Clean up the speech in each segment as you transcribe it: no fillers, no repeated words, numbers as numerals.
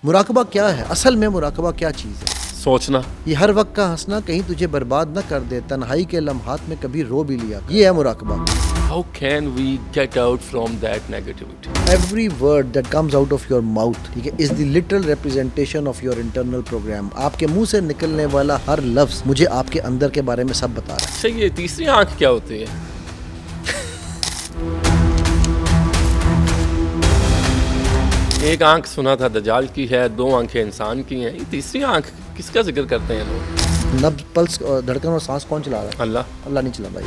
مراقبہ کیا ہے؟ اصل میں مراقبہ کیا چیز ہے؟ سوچنا. یہ ہر وقت کا ہنسنا کہیں تجھے برباد نہ کر دے، تنہائی کے لمحات میں کبھی رو بھی لیا. یہ ہے مراقبہ. How can we get out from that negativity? Every word that comes out of your mouth ٹھیک ہے is the literal representation of your internal program. آپ کے منہ سے نکلنے والا ہر لفظ مجھے آپ کے اندر کے بارے میں سب بتا رہا ہے. اچھا، یہ تیسری آنکھ کیا ہوتی ہے؟ ایک آنکھ سنا تھا دجال کی ہے، 2 آنکھیں انسان کی ہیں، یہ تیسری آنکھ کس کا ذکر کرتے ہیں لوگ؟ نبض، پلس، دھڑکن اور سانس کون چلا رہا ہے؟ اللہ نہیں چلا بھائی.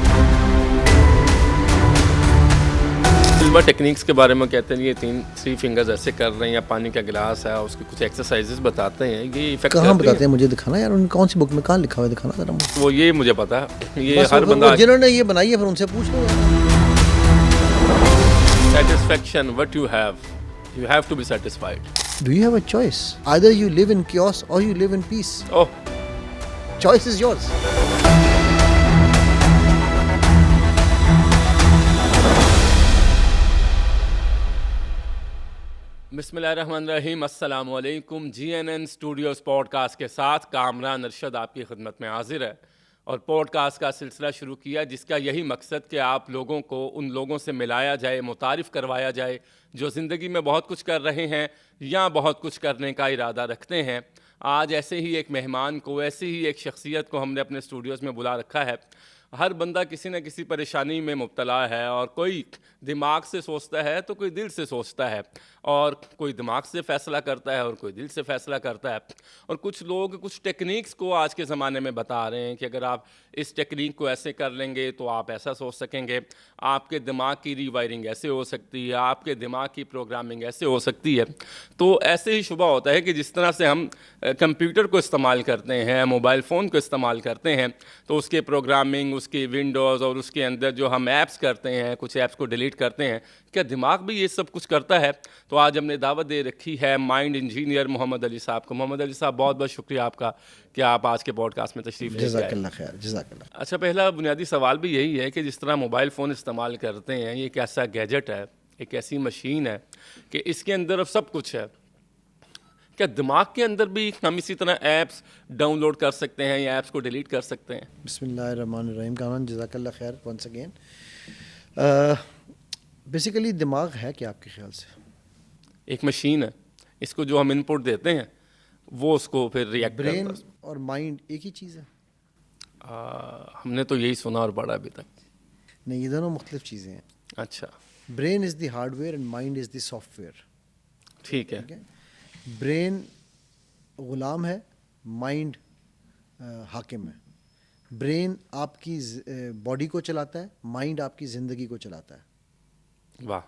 سلور ٹیکنیکس کے بارے میں کہتے ہیں یہ 3 فنگرز ایسے کر رہے ہیں، یا پانی کا گلاس ہے اس کی کچھ ایکسرسائزز بتاتے ہیں. یہ افیکٹ کہاں بتاتے ہیں؟ مجھے دکھانا یار، ان کون سی بک میں کہاں لکھا ہوا ہے؟ دکھانا ذرا مجھے. وہ یہ مجھے پتا ہے، یہ ہر بندہ جنہوں نے یہ بنائی ہے پھر ان سے پوچھ لو. Satisfaction what you have to be satisfied. Do you have a choice? Either you live in chaos or you live in peace. Oh, choice is yours. بسم اللہ الرحمن الرحیم. السلام علیکم. GNN اسٹوڈیوز پوڈ کاسٹ کے ساتھ کامران ارشد آپ کی خدمت میں حاضر ہے، اور پوڈ کاسٹ کا سلسلہ شروع کیا جس کا یہی مقصد کہ آپ لوگوں کو ان لوگوں سے ملایا جائے، متعارف کروایا جائے جو زندگی میں بہت کچھ کر رہے ہیں یا بہت کچھ کرنے کا ارادہ رکھتے ہیں. آج ایسے ہی ایک مہمان کو، ایسی ہی ایک شخصیت کو ہم نے اپنے اسٹوڈیوز میں بلا رکھا ہے. ہر بندہ کسی نہ کسی پریشانی میں مبتلا ہے، اور کوئی دماغ سے سوچتا ہے تو کوئی دل سے سوچتا ہے، اور کوئی دماغ سے فیصلہ کرتا ہے اور کوئی دل سے فیصلہ کرتا ہے. اور کچھ لوگ کچھ ٹیکنیکس کو آج کے زمانے میں بتا رہے ہیں کہ اگر آپ اس ٹیکنیک کو ایسے کر لیں گے تو آپ ایسا سوچ سکیں گے، آپ کے دماغ کی ری وائرنگ ایسے ہو سکتی ہے، آپ کے دماغ کی پروگرامنگ ایسے ہو سکتی ہے. تو ایسے ہی شبہ ہوتا ہے کہ جس طرح سے ہم کمپیوٹر کو استعمال کرتے ہیں، موبائل فون کو استعمال کرتے ہیں، تو اس کے پروگرامنگ، اس کی ونڈوز اور اس کے اندر جو ہم ایپس کرتے ہیں، کچھ ایپس کو ڈیلیٹ کرتے ہیں، کیا دماغ بھی یہ سب کچھ کرتا ہے؟ تو آج ہم نے دعوت دے رکھی ہے مائنڈ انجینئر محمد علی صاحب کو. محمد علی صاحب، بہت بہت شکریہ آپ کا کہ آپ آج کے پوڈ کاسٹ میں تشریف لے کے آئے. جزاک اللہ خیر. جزاک اللہ. اچھا، پہلا بنیادی سوال بھی یہی ہے کہ جس طرح موبائل فون استعمال کرتے ہیں، یہ ایک ایسا گیجٹ ہے، ایک ایسی مشین ہے کہ اس کے اندر اب سب کچھ ہے. کیا دماغ کے اندر بھی ہم اسی طرح ایپس ڈاؤن لوڈ کر سکتے ہیں یا ایپس کو ڈیلیٹ کر سکتے ہیں؟ بسم اللہ الرحمن الرحیم. کامران جزاک اللہ خیر ونس اگین. بیسیکلی دماغ ہے کیا آپ کے خیال سے؟ ایک مشین ہے، اس کو جو ہم ان پٹ دیتے ہیں وہ اس کو پھر ریئیکٹ کرتا ہے. برین اور مائنڈ ایک ہی چیز ہے؟ ہم نے تو یہی سنا اور پڑھا ابھی تک. نہیں، یہ دونوں مختلف چیزیں ہیں. اچھا، brain is the hard where and mind is the soft where. ٹھیک ہے. برین غلام ہے، مائنڈ حاکم ہے. برین آپ کی باڈی کو چلاتا ہے، مائنڈ آپ کی زندگی کو چلاتا ہے. واہ.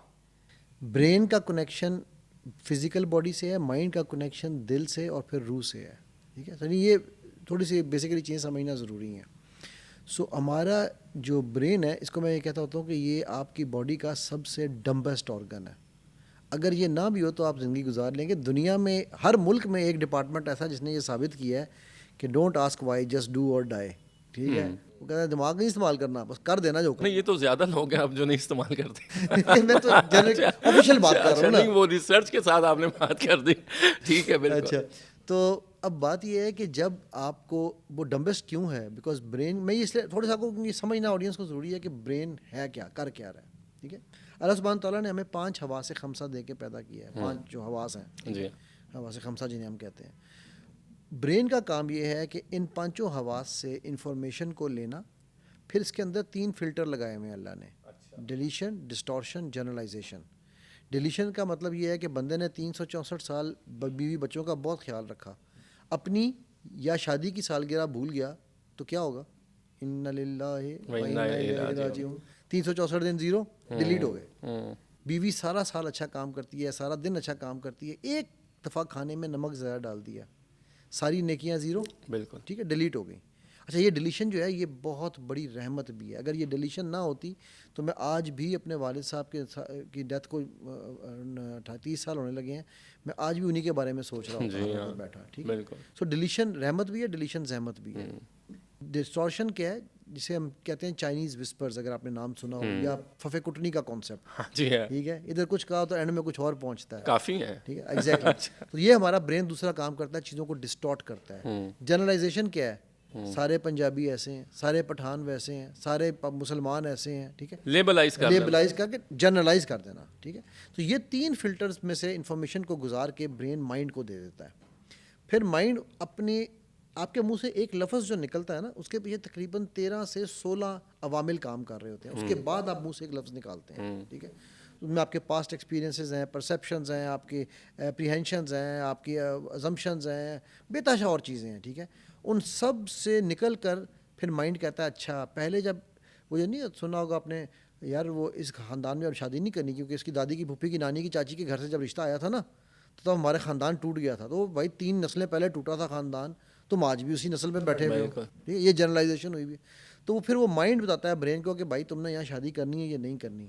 برین کا کنیکشن فزیکل باڈی سے ہے، مائنڈ کا کنیکشن دل سے اور پھر روح سے ہے. ٹھیک ہے، یعنی یہ تھوڑی سی بیسیکلی چیزیں سمجھنا ضروری ہیں. سو ہمارا جو برین ہے، اس کو میں یہ کہتا ہوتا ہوں کہ یہ آپ کی باڈی کا سب سے ڈمبسٹ آرگن ہے. اگر یہ نہ بھی ہو تو آپ زندگی گزار لیں گے. دنیا میں ہر ملک میں ایک ڈپارٹمنٹ ایسا جس نے یہ ثابت کیا ہے کہ don't ask why, just do اور ڈائی. ٹھیک ہے، وہ کہتا ہے دماغ نہیں استعمال کرنا، بس کر دینا جو. نہیں، یہ تو زیادہ لوگ ہیں اب جو نہیں استعمال کرتے. میں تو آفیشیل بات کر رہا ہوں نا. نہیں، وہ ریسرچ کے ساتھ آپ نے بات کر دی. ٹھیک ہے، بالکل. اچھا، تو اب بات یہ ہے کہ جب آپ کو وہ ڈمبسٹ کیوں ہے، بیکاز برین میں اس لیے تھوڑا سا آپ کو یہ سمجھنا آڈینس کو ضروری ہے کہ برین ہے کیا، کر کیا رہا ہے. ٹھیک ہے، اللہ سبحانہ تعالیٰ نے ہمیں 5 حواس خمسہ دے کے پیدا کیا ہے. 5 جو حواس ہیں، جی، حواس خمسہ جنہیں ہم کہتے ہیں. برین کا کام یہ ہے کہ ان 5 حواس سے انفارمیشن کو لینا، پھر اس کے اندر 3 فلٹر لگائے ہوئے ہیں اللہ نے: ڈیلیشن، ڈسٹورشن، جنرلائزیشن. ڈیلیشن کا مطلب یہ ہے کہ بندے نے 364 سال بیوی بچوں کا بہت خیال رکھا، اپنی یا شادی کی سالگرہ بھول گیا تو کیا ہوگا؟ ان للہ و انا الیہ راجعون. 364 دن زیرو ڈیلیٹ ہو گئے. بیوی سارا سال اچھا کام کرتی ہے، سارا دن اچھا کام کرتی ہے، ایک دفعہ کھانے میں نمک زیادہ ڈال دیا، ساری نیکیاں زیرو. بالکل. ٹھیک ہے، ڈیلیٹ ہو گئی. اچھا، یہ ڈیلیشن جو ہے یہ بہت بڑی رحمت بھی ہے. اگر یہ ڈیلیشن نہ ہوتی تو میں آج بھی اپنے والد صاحب کی ڈیتھ کو 30 سال ہونے لگے ہیں، میں آج بھی انہی کے بارے میں سوچ رہا ہوں بیٹھا. ٹھیک ہے، سو ڈیلیشن رحمت بھی ہے، ڈیلیشن زحمت بھی ہے. ڈسٹورشن کیا ہے؟ جسے ہم کہتے ہیں چائنیز وسپرز، اگر آپ نے نام سنا ہو، یا ففے کٹنی کا کانسیپٹ. ہاں جی ہے، ٹھیک ہے، ادھر کچھ کہا تو اینڈ میں کچھ اور پہنچتا ہے. کافی ہیں. ٹھیک ہے، ایگزیکٹلی. تو یہ ہمارا برین دوسرا کام کرتا ہے، چیزوں کو ڈسٹارٹ کرتا ہے. جنرلائزیشن کیا ہے؟ سارے پنجابی ایسے ہیں، سارے پٹھان ویسے ہیں، سارے مسلمان ایسے ہیں. ٹھیک ہے، لیبلائز کر لیبلائز کر کے جنرلائز کر دینا. ٹھیک ہے، تو یہ 3 فلٹرز میں سے انفارمیشن کو گزار کے برین مائنڈ کو دے دیتا ہے. پھر مائنڈ اپنی آپ کے منہ سے ایک لفظ جو نکلتا ہے نا، اس کے پیچھے تقریباً 13 سے 16 عوامل کام کر رہے ہوتے ہیں. اس کے بعد آپ منہ سے ایک لفظ نکالتے ہیں. ٹھیک ہے، اس میں آپ کے پاسٹ ایکسپیرینسز ہیں، پرسیپشنز ہیں، آپ کے اپریہینشنز ہیں، آپ کی ازمپشنز ہیں، بے تحاشا اور چیزیں ہیں. ٹھیک ہے، ان سب سے نکل کر پھر مائنڈ کہتا ہے اچھا پہلے جب وہ یہ نہیں سنا ہوگا آپ نے یار وہ اس خاندان میں اب شادی نہیں کرنی کیونکہ اس کی دادی کی پھوپھی کی نانی کی چاچی کے گھر سے جب رشتہ آیا تھا نا تو ہمارے خاندان ٹوٹ گیا تھا. تو بھائی 3 نسلیں پہلے ٹوٹا تھا خاندان، تم آج بھی اسی نسل میں بیٹھے ہوئے ہو. ٹھیک ہے، یہ جنرلائزیشن ہوئی بھی. تو وہ پھر وہ مائنڈ بتاتا ہے برین کو کہ بھائی تم نے یہاں شادی کرنی ہے یا نہیں کرنی.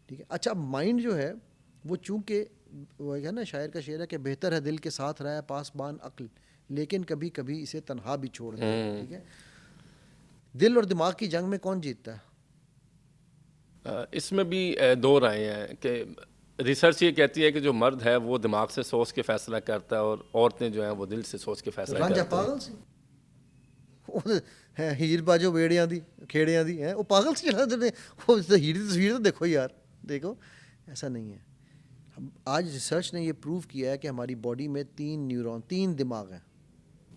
ٹھیک ہے، اچھا مائنڈ جو ہے وہ چونکہ وہ ہے نا، شاعر کا شعر ہے کہ بہتر ہے دل کے ساتھ رہے پاسبان عقل، لیکن کبھی کبھی اسے تنہا بھی چھوڑ دے. ٹھیک ہے، دل اور دماغ کی جنگ میں کون جیتتا ہے؟ اس میں بھی 2 رائے ہیں کہ ریسرچ یہ کہتی ہے کہ جو مرد ہے وہ دماغ سے سوچ کے فیصلہ کرتا ہے اور عورتیں جو ہیں وہ دل سے سوچ کے فیصلہ رانجھا کرتی ہیں. پاگل سی ہیر باجو بیڑیاں دی کھیڑیاں دی ہیں، وہ پاگل سے چلا دیتے وہ ہیر کی تصویر تو دیکھو یار، دیکھو ایسا نہیں ہے. آج ریسرچ نے یہ پروو کیا ہے کہ ہماری باڈی میں 3 دماغ ہیں،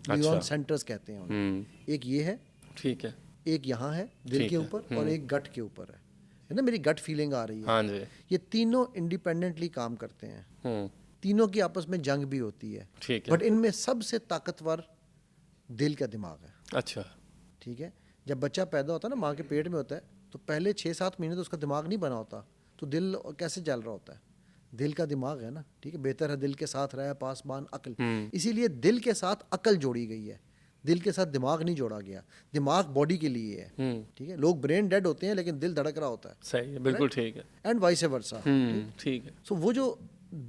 نیورون سینٹرز کہتے ہیں انہیں. ایک یہ ہے، ٹھیک ہے، ایک یہاں ہے دل کے اوپر، اور ایک گٹ کے اوپر ہے نا، میری گٹ فیلنگ آ رہی ہے. ہاں جی. یہ تینوں انڈیپینڈنٹلی کام کرتے ہیں، تینوں کی آپس میں جنگ بھی ہوتی ہے. ٹھیک ہے، بٹ ان میں سب سے طاقتور دل کا دماغ ہے. اچھا. ٹھیک ہے، جب بچہ پیدا ہوتا ہے نا ماں کے پیٹ میں ہوتا ہے تو پہلے 6-7 مہینے تو اس کا دماغ نہیں بنا ہوتا، تو دل کیسے چل رہا ہوتا ہے؟ دل کا دماغ ہے نا. ٹھیک ہے، بہتر ہے دل کے ساتھ رہے پاسبان عقل. اسی لیے دل کے ساتھ عقل جوڑی گئی ہے، دل کے ساتھ دماغ نہیں جوڑا گیا. دماغ باڈی کے لیے ہے. ٹھیک ہے، لوگ برین ڈیڈ ہوتے ہیں لیکن دل دھڑک رہا ہوتا ہے. صحیح ہے، بالکل ٹھیک ہے. And vice versa. ٹھیک ہے. سو وہ جو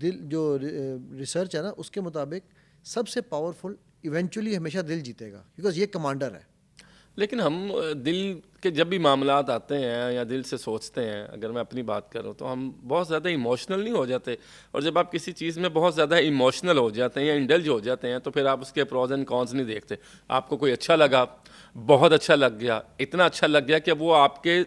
دل جو ریسرچ ہے نا اس کے مطابق سب سے پاورفل ایونچولی ہمیشہ دل جیتے گا، بیکاز یہ کمانڈر ہے. لیکن ہم دل کے جب بھی معاملات آتے ہیں یا دل سے سوچتے ہیں، اگر میں اپنی بات کروں تو ہم بہت زیادہ ایموشنل نہیں ہو جاتے. اور جب آپ کسی چیز میں بہت زیادہ ایموشنل ہو جاتے ہیں یا انڈلج ہو جاتے ہیں تو پھر آپ اس کے پروز اینڈ کونز نہیں دیکھتے. آپ کو کوئی اچھا لگا، بہت اچھا لگ گیا، اتنا اچھا لگ گیا کہ وہ آپ کے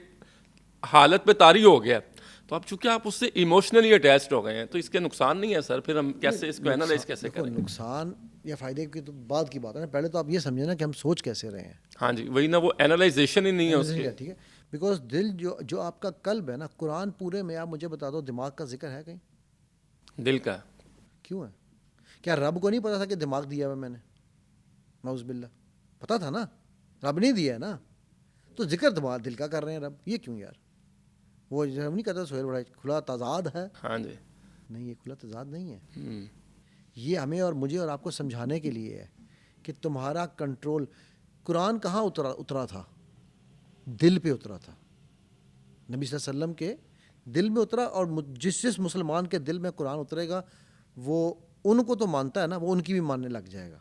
حالت پہ طاری ہو گیا، تو اب چونکہ آپ اس سے ایموشنلی اٹیچڈ ہو گئے ہیں تو اس کے نقصان نہیں ہے سر. پھر ہم کیسے اس کو اینالائز کیسے کریں؟ نقصان یا فائدے کی تو بعد کی بات ہے نا، پہلے تو آپ یہ سمجھیں نا کہ ہم سوچ کیسے رہے ہیں. ہاں جی، وہی نا، وہ اینالائزیشن ہی نہیں ہے اس کی. ٹھیک ہے، بیکاز دل جو آپ کا قلب ہے نا، قرآن پورے میں آپ مجھے بتا دو دماغ کا ذکر ہے کہیں؟ دل کا کیوں ہے؟ کیا رب کو نہیں پتا تھا کہ دماغ دیا ہوا میں نے؟ نعوذ باللہ، پتا تھا نا، رب نہیں دیا ہے نا، تو ذکر دماغ دل کا کر رہے ہیں رب. یہ کیوں یار؟ وہ ہم نہیں کہتے سہیل بڑا کھلا تضاد ہے. ہاں جی، نہیں، یہ کھلا تضاد نہیں ہے. یہ ہمیں اور مجھے اور آپ کو سمجھانے کے لیے ہے کہ تمہارا کنٹرول. قرآن کہاں اترا تھا؟ دل پہ اترا تھا، نبی صلی اللہ علیہ وسلم کے دل میں اترا. اور جس مسلمان کے دل میں قرآن اترے گا وہ ان کو تو مانتا ہے نا، وہ ان کی بھی ماننے لگ جائے گا.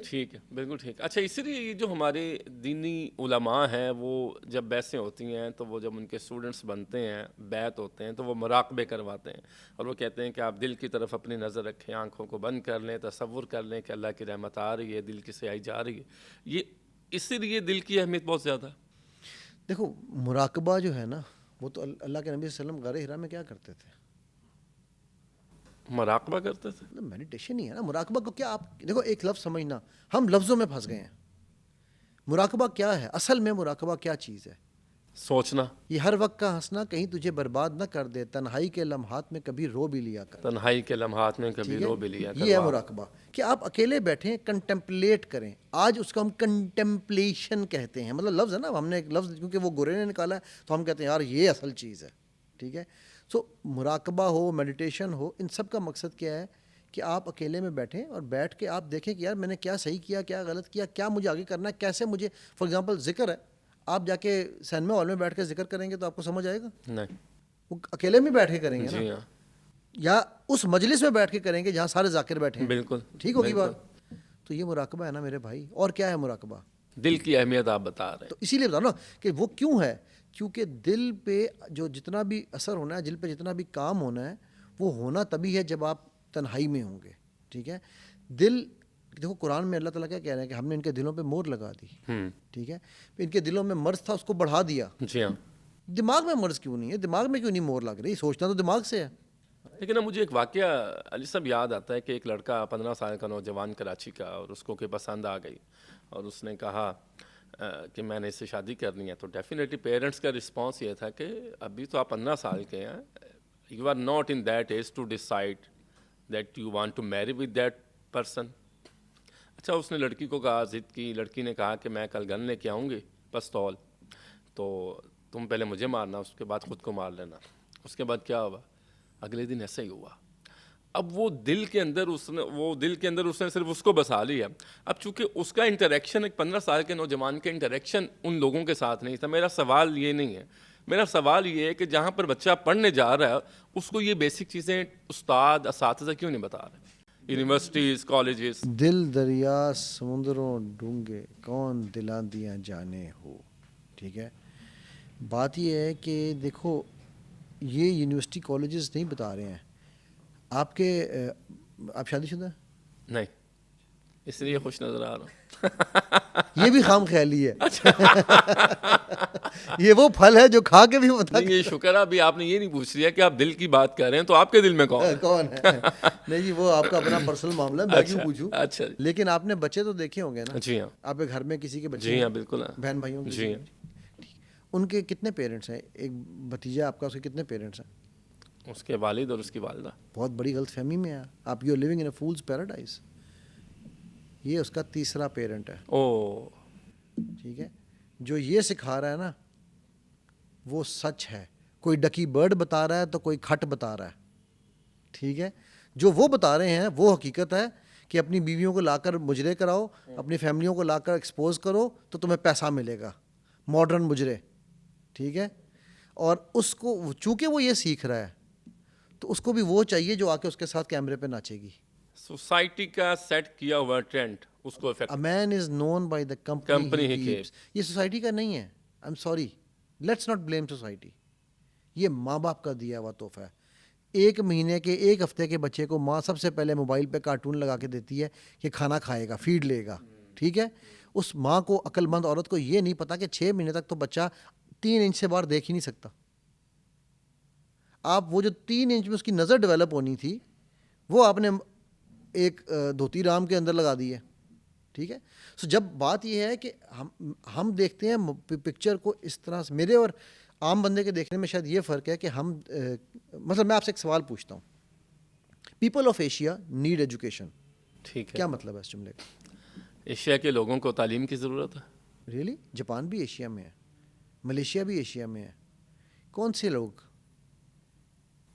ٹھیک ہے، بالکل ٹھیک. اچھا، اسی لیے یہ جو ہمارے دینی علماء ہیں وہ جب بیعتیں ہوتی ہیں تو وہ جب ان کے اسٹوڈنٹس بنتے ہیں، بیعت ہوتے ہیں، تو وہ مراقبے کرواتے ہیں اور وہ کہتے ہیں کہ آپ دل کی طرف اپنی نظر رکھیں، آنکھوں کو بند کر لیں، تصور کر لیں کہ اللہ کی رحمت آ رہی ہے، دل کی سیاہی جا رہی ہے. یہ اسی لیے دل کی اہمیت بہت زیادہ ہے. دیکھو مراقبہ جو ہے نا، وہ تو اللہ کے نبی صلی اللہ علیہ وسلم غار حرا میں کیا کرتے تھے؟ مراقبہ کرتے تھے. میڈیٹیشن ہی ہے نا. مراقبہ کو کیا آپ دیکھو ایک لفظ سمجھنا، ہم لفظوں میں پھنس گئے ہیں. مراقبہ کیا ہے اصل میں؟ مراقبہ کیا چیز ہے؟ سوچنا. یہ ہر وقت کا ہنسنا کہیں تجھے برباد نہ کر دے، تنہائی کے لمحات میں کبھی رو بھی لیا کر. تنہائی کے لمحات میں کبھی رو بھی لیا کر. یہ ہے مراقبہ کہ آپ اکیلے بیٹھیں، کنٹمپلیٹ کریں. آج اس کو ہم کنٹمپلیشن کہتے ہیں، مطلب لفظ ہے نا، ہم نے ایک لفظ کیونکہ وہ گورے نے نکالا ہے تو ہم کہتے ہیں یار یہ اصل چیز ہے. ٹھیک ہے، سو مراقبہ ہو، میڈیٹیشن ہو، ان سب کا مقصد کیا ہے کہ آپ اکیلے میں بیٹھیں اور بیٹھ کے آپ دیکھیں کہ یار میں نے کیا صحیح کیا، کیا غلط کیا، کیا مجھے آگے کرنا ہے، کیسے مجھے. فار ایگزامپل ذکر ہے، آپ جا کے سینما ہال میں بیٹھ کے ذکر کریں گے تو آپ کو سمجھ آئے گا؟ نہیں، وہ اکیلے میں بیٹھ کے کریں گے جی نا، ہاں، یا اس مجلس میں بیٹھ کے کریں گے جہاں سارے ذاکر بیٹھے ہیں. بالکل ٹھیک ہوگی بات. تو یہ مراقبہ ہے نا میرے بھائی. اور کیا ہے مراقبہ؟ دل کی اہمیت آپ بتا رہے ہیں. تو اسی لیے بتا نا کہ وہ کیوں ہے, کیونکہ دل پہ جو جتنا بھی اثر ہونا ہے, دل پہ جتنا بھی کام ہونا ہے, وہ ہونا تبھی ہے جب آپ تنہائی میں ہوں گے. ٹھیک ہے, دل دیکھو قرآن میں اللہ تعالیٰ کیا کہہ رہے ہیں کہ ہم نے ان کے دلوں پہ مہر لگا دی. ٹھیک ہے, ان کے دلوں میں مرض تھا, اس کو بڑھا دیا. جی ہاں. دماغ میں مرض کیوں نہیں ہے, دماغ میں کیوں نہیں مہر لگ رہی, سوچنا تو دماغ سے ہے. لیکن اب مجھے ایک واقعہ علی صاحب یاد آتا ہے کہ ایک لڑکا 15 سال کا نوجوان کراچی کا, اور اس کو کہ پسند آ گئی اور اس نے کہا کہ میں نے اس سے شادی کرنی ہے. تو ڈیفینیٹلی پیرنٹس کا رسپانس یہ تھا کہ ابھی تو آپ 15 سال کے ہیں, you are not in that age to decide that you want to marry with that person. اچھا, اس نے لڑکی کو کہا, ضد کی, لڑکی نے کہا کہ میں کل گن لے کے آؤں گی پستول, تو تم پہلے مجھے مارنا, اس کے بعد خود کو مار لینا. اس کے بعد کیا ہوا, اگلے دن ایسا ہی ہوا. اب وہ دل کے اندر اس نے صرف اس کو بسا لیا. اب چونکہ اس کا انٹریکشن ایک 15 سال کے نوجوان کا انٹریکشن ان لوگوں کے ساتھ نہیں تھا. میرا سوال یہ نہیں ہے, میرا سوال یہ ہے کہ جہاں پر بچہ پڑھنے جا رہا ہے اس کو یہ بیسک چیزیں استاد اساتذہ کیوں نہیں بتا رہے, یونیورسٹیز کالجز. دل دریا سمندروں ڈونگے کون دلاں دیاں جانے ہو. ٹھیک ہے, بات یہ ہے کہ دیکھو یہ یونیورسٹی کالجز نہیں بتا رہے ہیں. آپ شادی شدہ ہیں؟ نہیں, اس لیے خوش نظر آ رہا ہوں. یہ بھی خام خیالی ہے. یہ وہ پھل ہے جو کھا کے بھی بتا. یہ شکر ہے ابھی آپ نے یہ نہیں پوچھ لیا کہ آپ دل کی بات کر رہے ہیں, تو آپ کے دل میں کون ہے. نہیں جی, وہ آپ کا اپنا پرسنل معاملہ ہے, میں کیوں پوچھوں. اچھا, لیکن آپ نے بچے تو دیکھے ہوں گے نا. جی ہاں. آپ کے گھر میں کسی کے بچے؟ جی ہاں بالکل, بہن بھائیوں کے؟ جی ہاں. ان کے کتنے پیرنٹس ہیں؟ ایک بھتیجا آپ کا, اس کے کتنے پیرنٹس ہیں؟ اس کے والد اور اس کی والدہ. بہت بڑی غلط فہمی میں ہے آپ. You are living in a fool's paradise. یہ اس کا تیسرا پیرنٹ ہے. او ٹھیک ہے, جو یہ سکھا رہا ہے نا وہ سچ ہے. کوئی ڈکی برڈ بتا رہا ہے تو کوئی کھٹ بتا رہا ہے. ٹھیک ہے, جو وہ بتا رہے ہیں وہ حقیقت ہے کہ اپنی بیویوں کو لا کر مجرے کراؤ, اپنی فیملیوں کو لا کر ایکسپوز کرو تو تمہیں پیسہ ملے گا. ماڈرن مجرے. ٹھیک ہے, اور اس کو چونکہ وہ یہ سیکھ رہا ہے تو اس کو بھی وہ چاہیے جو آ کے اس کے ساتھ کیمرے پہ ناچے گی. سوسائٹی کا سیٹ کیا ہوا ٹرینڈ اس کو effect. A man is known by the company he keeps. یہ سوسائٹی کا نہیں ہے. I'm sorry. Let's not blame society. یہ ماں باپ کا دیا ہوا تحفہ ہے. ایک مہینے کے, ایک ہفتے کے بچے کو ماں سب سے پہلے موبائل پہ کارٹون لگا کے دیتی ہے کہ کھانا کھائے گا, فیڈ لے گا. ٹھیک ہے, اس ماں کو, عقل مند عورت کو یہ نہیں پتا کہ 6 مہینے تک تو بچہ 3 انچ سے باہر دیکھ ہی نہیں سکتا. آپ وہ جو 3 انچ میں اس کی نظر ڈیولپ ہونی تھی وہ آپ نے ایک دھوتی رام کے اندر لگا دی ہے. ٹھیک ہے, سو جب بات یہ ہے کہ ہم دیکھتے ہیں پکچر کو اس طرح سے. میرے اور عام بندے کے دیکھنے میں شاید یہ فرق ہے کہ ہم مثلا میں آپ سے ایک سوال پوچھتا ہوں, people of Asia need education. ٹھیک ہے, کیا مطلب ہے اس جملے کا؟ ایشیا کے لوگوں کو تعلیم کی ضرورت ہے. ریئلی؟ جاپان بھی ایشیا میں ہے, ملیشیا بھی ایشیا میں ہے. کون سے لوگ؟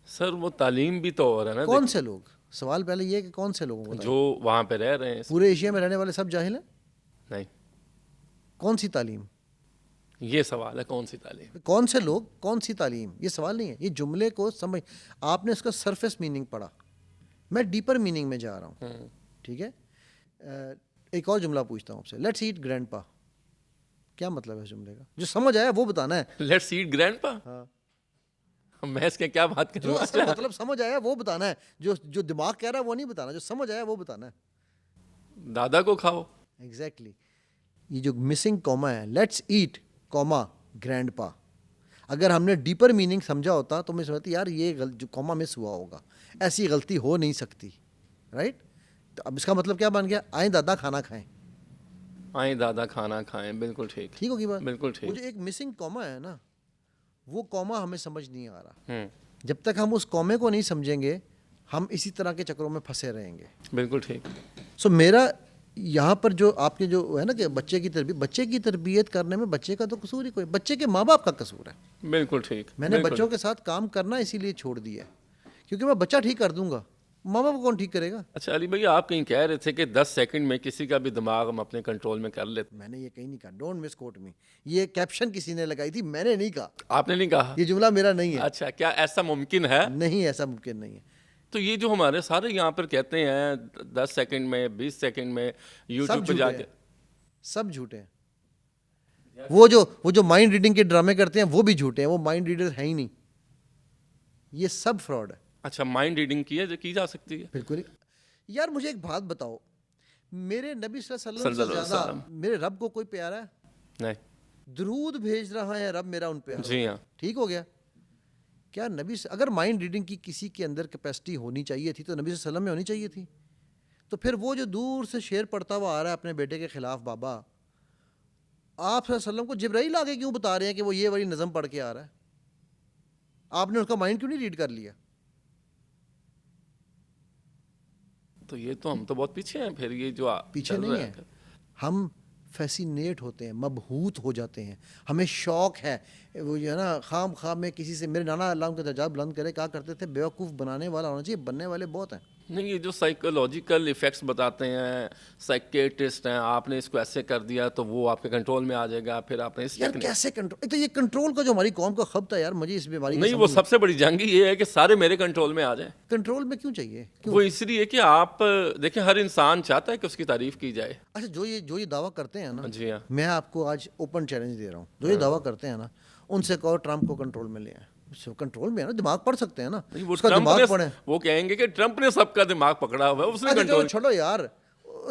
سر وہ تعلیم بھی تو ہو رہا ہے نا. کون سے لوگ؟ سوال پہلے یہ ہے کہ کون سے لوگوں کو؟ جو وہاں پہ رہ رہے ہیں. پورے ایشیا میں رہنے والے سب جاہل ہیں؟ نہیں. کون سی تعلیم؟ یہ سوال ہے, کون سی تعلیم. کون سے لوگ, کون سی تعلیم, یہ سوال نہیں ہے. یہ جملے کو سمجھ, آپ نے اس کا سرفیس میننگ پڑھا, میں ڈیپر میننگ میں جا رہا ہوں. ٹھیک ہے, ایک اور جملہ پوچھتا ہوں آپ سے, لیٹس ایٹ گرینڈ پا. کیا مطلب ہے اس جملے کا؟ جو سمجھ آیا وہ بتانا ہے. لیٹس ایٹ گرینڈ پا. ہاں, میں اس کے کیا بات کروں, جو اس کا مطلب سمجھ آیا وہ بتانا ہے. جو دماغ کہہ رہا ہے وہ نہیں بتانا, جو سمجھ آیا وہ بتانا ہے. دادا کو کھاؤ. ایگزیکٹلی. یہ جو مسنگ کوما ہے, لیٹس ایٹ کوما گرینڈ پا, اگر ہم نے ڈیپر میننگ سمجھا ہوتا تو میں سمجھتی یار یہ جو کوما مس ہوا ہوگا, ایسی غلطی ہو نہیں سکتی. رائٹ. تو اب اس کا مطلب کیا بن گیا؟ آئیں دادا کھانا کھائیں. آئیں دادا کھانا کھائیں. بالکل ٹھیک. ٹھیک ہوگی بات. بالکل وہ ٹھیک. جو ایک مسنگ کوما ہے نا, وہ کوما ہمیں سمجھ نہیں آ رہا. ہوں, جب تک ہم اس کومے کو نہیں سمجھیں گے ہم اسی طرح کے چکروں میں پھنسے رہیں گے. بالکل ٹھیک. سو میرا یہاں پر جو آپ کے جو ہے نا کہ بچے کی تربیت کرنے میں بچے کا تو قصور ہی کوئی, بچے کے ماں باپ کا قصور ہے. بالکل ٹھیک. میں نے بچوں کے ساتھ کام کرنا اسی لیے چھوڑ دیا ہے کیونکہ میں بچہ ٹھیک کر دوں گا, ماں باپ کو کون ٹھیک کرے گا؟ اچھا علی بھائی, آپ کہیں کہہ رہے تھے کہ 10 سیکنڈ میں کسی کا بھی دماغ ہم اپنے کنٹرول میں کر لیتے. میں نے یہ کہیں نہیں کہا, ڈونٹ مس کوٹ می. یہ کیپشن کسی نے لگائی تھی, میں نے نہیں کہا. آپ نے نہیں کہا؟ یہ جملہ میرا نہیں ہے. اچھا, کیا ایسا ممکن ہے؟ نہیں, ایسا ممکن نہیں ہے. تو یہ جو ہمارے سارے یہاں پر کہتے ہیں 10 سیکنڈ میں 20 سیکنڈ میں یوٹیوب پہ جا کے, سب جھوٹے ہیں. وہ جو مائنڈ ریڈنگ کے ڈرامے کرتے ہیں وہ بھی جھوٹے ہیں, وہ مائنڈ ریڈر ہیں ہی نہیں, یہ سب فراڈ ہے. اچھا, مائنڈ ریڈنگ کی جا سکتی ہے؟ بالکل. یار مجھے ایک بات بتاؤ, میرے نبی صلی اللہ صلی علیہ اللہ وسلم علیہ سے زیادہ وسلم. میرے رب کو کوئی پیارا ہے؟ نہیں. درود بھیج رہا ہے رب میرا ان پہ. جی ہاں. ٹھیک ہو گیا. کیا نبی اگر مائنڈ ریڈنگ کی کسی کے اندر کیپیسٹی ہونی چاہیے تھی تو نبی صلی اللہ علیہ وسلم میں ہونی چاہیے تھی. تو پھر وہ جو دور سے شعر پڑھتا ہوا آ رہا ہے اپنے بیٹے کے خلاف, بابا آپ صلی اللہ علیہ وسلم کو جبرائیل آگے کیوں بتا رہے ہیں کہ وہ یہ والی نظم پڑھ کے آ رہا ہے؟ آپ نے اس کا مائنڈ کیوں نہیں ریڈ کر لیا؟ تو یہ تو ہم تو بہت پیچھے ہیں پھر, یہ جو پیچھے چل نہیں رہا ہے, ہم فیسینیٹ ہوتے ہیں, مبہوت ہو جاتے ہیں, ہمیں شوق ہے. وہ جو ہے نا خام خام میں کسی سے, میرے نانا اللہ ان کا درجات بلند کرے, کہا کرتے تھے بیوقوف بنانے والا ہونا چاہیے, بننے والے بہت ہیں. نہیں, یہ جو سائیکولوجیکل ایفیکٹس بتاتے ہیں سائیکیٹرسٹ ہیں, آپ نے اس کو ایسے کر دیا تو وہ آپ کے کنٹرول میں آ جائے گا, پھر آپ نے اس یار کیسے کنٹرول, تو یہ کنٹرول کا جو ہماری قوم کا خبط ہے یار, مجھے اس بیماری نہیں, وہ سب سے بڑی جنگ یہ ہے کہ سارے میرے کنٹرول میں آ جائیں. کنٹرول میں کیوں چاہیے؟ وہ اس لیے کہ آپ دیکھیں ہر انسان چاہتا ہے کہ اس کی تعریف کی جائے. اچھا, جو یہ دعویٰ کرتے ہیں نا, جی ہاں. میں آپ کو آج اوپن چیلنج دے رہا ہوں, جو یہ دعویٰ کرتے ہیں نا, ان سے کہو ٹرمپ کو کنٹرول میں لے آئیں. کنٹرول میں ہے نا, دماغ پڑھ سکتے ہیں نا, اس کا دماغ پڑھیں. وہ کہیں گے کہ ٹرمپ نے سب کا دماغ پکڑا ہوا ہے, اس نے کنٹرول. چھوڑو یار,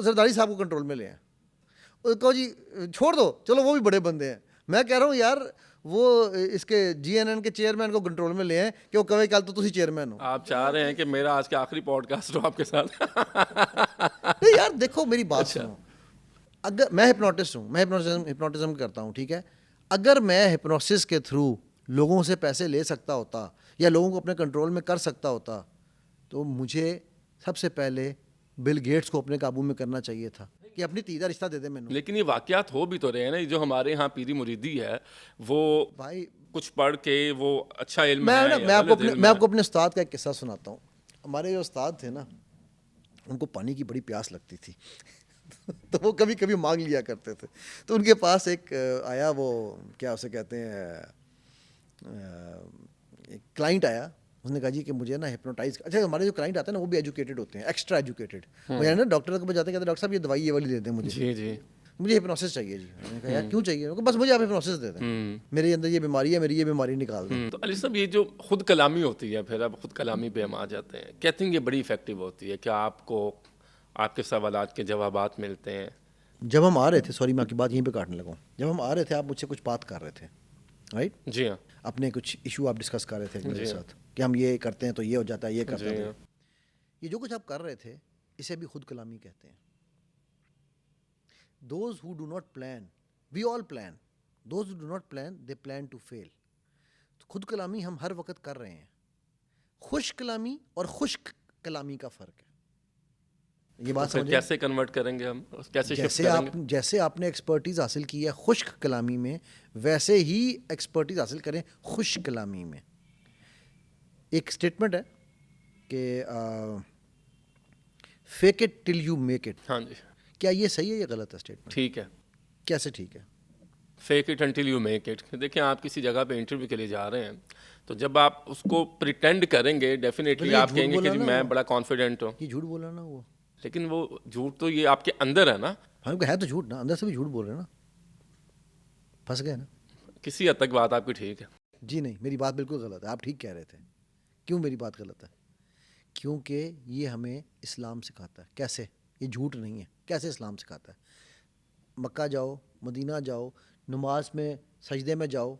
زرداری صاحب کو کنٹرول میں لے آئیں. کہو جی چھوڑ دو, چلو وہ بھی بڑے بندے ہیں. میں کہہ رہا ہوں یار وہ اس کے GNN کے چیئرمین کو کنٹرول میں لے آئیں کہ وہ کہے کل تو تسی چیئرمین ہو. آپ چاہ رہے ہیں کہ میرا آج کا آخری پوڈ کاسٹ ہو آپ کے ساتھ؟ نہیں یار دیکھو میری بات سنو, اگر میں ہپنوٹسٹ ہوں, میں ہپنوٹزم کرتا ہوں, ٹھیک ہے, اگر میں ہپنوسس کے تھرو لوگوں سے پیسے لے سکتا ہوتا یا لوگوں کو اپنے کنٹرول میں کر سکتا ہوتا تو مجھے سب سے پہلے بل گیٹس کو اپنے قابو میں کرنا چاہیے تھا کہ اپنی تیزا رشتہ دے دے مینوں. لیکن یہ واقعات ہو بھی تو رہے ہیں نا, جو ہمارے ہاں پیری مریدی ہے وہ بھائی کچھ پڑھ کے وہ اچھا علم ہے. میں آپ کو اپنے استاد کا ایک قصہ سناتا ہوں. ہمارے جو استاد تھے نا, ان کو پانی کی بڑی پیاس لگتی تھی تو وہ کبھی کبھی مانگ لیا کرتے تھے. تو ان کے پاس ایک آیا, وہ کیا اسے کہتے ہیں, ایک کلائنٹ آیا. اس نے کہا جی کہ مجھے نا ہپنوٹائز. اچھا ہمارے جو کلائنٹ آتے ہیں نا وہ بھی ایجوکیٹڈ ہوتے ہیں, ایکسٹرا ایجوکیٹڈ. وہ یعنی نا ڈاکٹر کے پاس جاتے ہیں, کہتے ہیں ڈاکٹر صاحب یہ دوائی یہ والی دے دیں مجھے. جی جی, مجھے ہپنوسس چاہیے جی. میں نے کہا یار کیوں چاہیے؟ بس مجھے آپ ہپنوسس دے دیں, میرے اندر یہ بیماری ہے, میری یہ بیماری نکال دیں. تو علی صاحب یہ جو خود کلامی ہوتی ہے, پھر اب خود کلامی پہ ہم آ جاتے ہیں, کہتے ہیں یہ بڑی افیکٹو ہوتی ہے کہ آپ کو آپ کے سوالات کے جوابات ملتے ہیں. جب ہم آ رہے تھے, سوری میں آپ کی بات یہیں پہ کاٹنے لگا ہوں, جب ہم آ رہے تھے آپ مجھ سے کچھ بات کر رہے تھے, رائٹ؟ جی ہاں. اپنے کچھ ایشو آپ ڈسکس کر رہے تھے میرے ساتھ کہ ہم یہ کرتے ہیں تو یہ ہو جاتا ہے, یہ کرتے ہیں. یہ جو کچھ آپ کر رہے تھے اسے بھی خود کلامی کہتے ہیں. Those who do not plan, we all plan. Those who do not plan, they plan to fail. خود کلامی ہم ہر وقت کر رہے ہیں. خوش کلامی اور خشک کلامی کا فرق ہے. یہ بات سمجھیں کیسے کنورٹ کریں گے ہم, کیسے شفٹ کریں گے؟ جیسے آپ نے ایکسپرٹیز حاصل کی ہے خشک کلامی میں, ویسے ہی ایکسپرٹیز حاصل کریں خوش کلامی میں. ایک اسٹیٹمنٹ ہے کہ fake it till you make it. ہاں جی. کیا یہ صحیح ہے یا غلط ہے اسٹیٹمنٹ؟ ٹھیک ہے. کیسے ٹھیک ہے؟ Fake it until you make it. دیکھیں آپ کسی جگہ پہ انٹرویو کے لیے جا رہے ہیں تو جب آپ اس کو پریٹینڈ کریں گے ڈیفینیٹلی آپ کہیں گے کہ میں بڑا کانفیڈنٹ ہوں. یہ جھوٹ بولا نا وہ, لیکن وہ جھوٹ تو یہ آپ کے اندر ہے نا. ہم ہے تو جھوٹ نا, اندر سے بھی جھوٹ بول رہے ہیں نا, پھنس گئے نا. کسی حد تک بات آپ کی ٹھیک ہے. جی نہیں, میری بات بالکل غلط ہے, آپ ٹھیک کہہ رہے تھے. کیوں میری بات غلط ہے؟ کیونکہ یہ ہمیں اسلام سکھاتا ہے. کیسے؟ یہ جھوٹ نہیں ہے, کیسے اسلام سکھاتا ہے؟ مکہ جاؤ, مدینہ جاؤ, نماز میں سجدے میں جاؤ,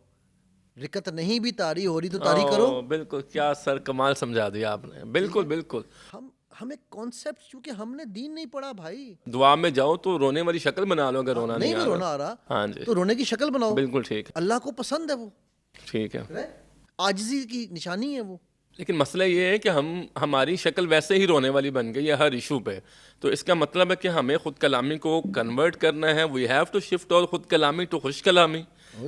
رکعت نہیں بھی طاری ہو رہی تو طاری کرو. بالکل, کیا سر کمال سمجھا دیا آپ نے. بالکل بالکل. ہمیں کانسیپٹ, چونکہ ہم نے دین نہیں پڑھا بھائی. دعا میں جاؤ تو رونے والی شکل بنا لو, اگر رونا نہیں بھی رونا آ رہا ہاں جی تو رونے کی شکل بناؤ. بالکل ٹھیک ہے, اللہ کو پسند ہے وہ, ٹھیک ہے. عاجزی کی نشانی ہے وہ. لیکن مسئلہ یہ ہے کہ ہماری شکل ویسے ہی رونے والی بن گئی ہے ہر ایشو پہ. تو اس کا مطلب ہے کہ ہمیں خود کلامی کو کنورٹ کرنا ہے. وی ہیو ٹو شفٹ اور خود کلامی ٹو خوش کلامی.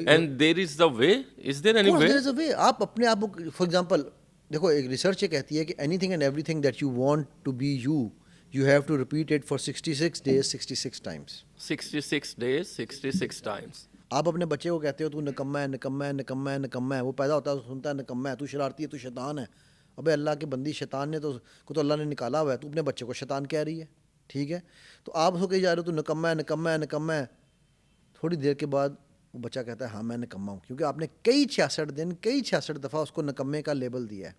And there is the way. Is there any way? آپ اپنے آپ کو فار ایگزامپل دیکھو, ایک ریسرچ یہ کہتی ہے کہ anything and everything that you want to be you have to repeat it for 66 days 66 times. 66 days 66 times. آپ اپنے بچے کو کہتے ہو تو نکما ہے, نکما ہے, نکما ہے, نکما ہے. وہ پیدا ہوتا ہے تو سنتا ہے نکما ہے, تو شرارتی ہے, تو شیطان ہے. ابے اللہ کی بندی, شیطان نے تو اللہ نے نکالا ہوا ہے, تو اپنے بچے کو شیطان کہہ رہی ہے. ٹھیک ہے, تو آپ اس کو کہی جا رہے ہو تو نکما ہے, نکما ہے, نکما ہے. تھوڑی دیر کے بعد وہ بچہ کہتا ہے ہاں میں نکما ہوں، کیونکہ آپ نے کئی 66 دن کئی 66 دفعہ اس کو نکمے کا لیبل دیا ہے.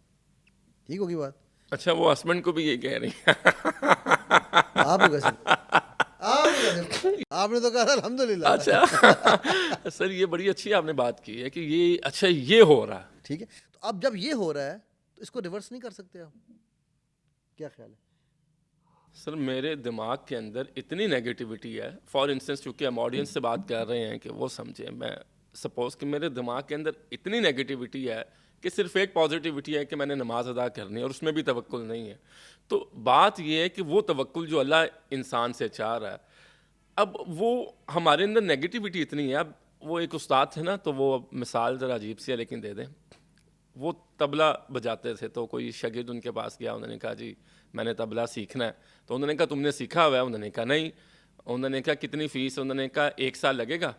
ٹھیک ہوگی بات؟ اچھا وہ ہسبینڈ کو بھی یہ کہہ رہی ہیں. آپ کو کیسے آپ نے تو کہا الحمدللہ. اچھا سر یہ بڑی اچھی آپ نے بات کی ہے کہ یہ اچھا یہ ہو رہا ہے. ٹھیک ہے، تو اب جب یہ ہو رہا ہے تو اس کو ریورس نہیں کر سکتے آپ؟ کیا خیال ہے؟ سر میرے دماغ کے اندر اتنی نیگیٹیوٹی ہے، فار انسٹنس چونکہ ہم آڈینس سے بات کر رہے ہیں کہ وہ سمجھیں، میں سپوز کہ میرے دماغ کے اندر اتنی نیگیٹیوٹی ہے کہ صرف ایک پازیٹیوٹی ہے کہ میں نے نماز ادا کرنی ہے اور اس میں بھی توکل نہیں ہے. تو بات یہ ہے کہ وہ توکل جو اللہ انسان سے چاہ رہا ہے، اب وہ ہمارے اندر نیگیٹیوٹی اتنی ہے. اب وہ ایک استاد تھے نا، تو وہ مثال ذرا عجیب سی ہے لیکن دے دیں. وہ طبلہ بجاتے تھے، تو کوئی شاگرد ان کے پاس گیا، انہوں نے کہا جی میں نے طبلہ سیکھنا ہے. تو انہوں نے کہا تم نے سیکھا ہوا ہے؟ انہوں نے کہا نہیں. انہوں نے کہا کتنی فیس؟ انہوں نے کہا 1 سال لگے گا